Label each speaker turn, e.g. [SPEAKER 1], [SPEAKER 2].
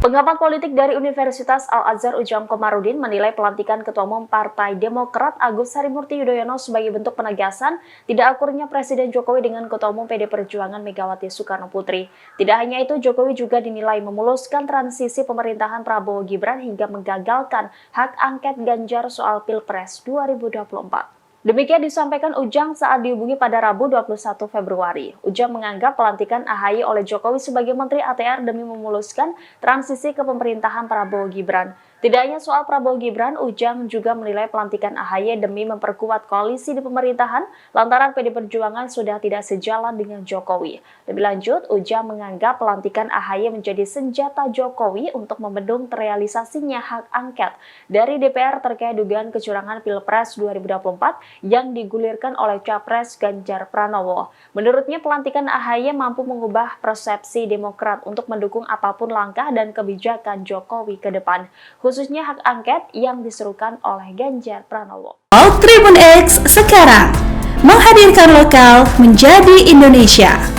[SPEAKER 1] Pengamat politik dari Universitas Al-Azhar Ujang Komarudin menilai pelantikan Ketua Umum Partai Demokrat Agus Harimurti Yudhoyono sebagai bentuk penegasan tidak akurnya Presiden Jokowi dengan Ketua Umum PD Perjuangan Megawati Soekarno Putri. Tidak hanya itu, Jokowi juga dinilai memuluskan transisi pemerintahan Prabowo Gibran hingga menggagalkan hak angket Ganjar soal Pilpres 2024. Demikian disampaikan Ujang saat dihubungi pada Rabu 21 Februari. Ujang menganggap pelantikan AHY oleh Jokowi sebagai Menteri ATR demi memuluskan transisi ke pemerintahan Prabowo Gibran. Tidak hanya soal Prabowo Gibran, Ujang juga menilai pelantikan AHY demi memperkuat koalisi di pemerintahan lantaran PD Perjuangan sudah tidak sejalan dengan Jokowi. Lebih lanjut, Ujang menganggap pelantikan AHY menjadi senjata Jokowi untuk membendung terrealisasinya hak angket dari DPR terkait dugaan kecurangan Pilpres 2024 yang digulirkan oleh Capres Ganjar Pranowo. Menurutnya, pelantikan AHY mampu mengubah persepsi Demokrat untuk mendukung apapun langkah dan kebijakan Jokowi ke depan, khususnya hak angket yang diserukan oleh Ganjar Pranowo.
[SPEAKER 2] Tribun X sekarang menghadirkan lokal menjadi Indonesia.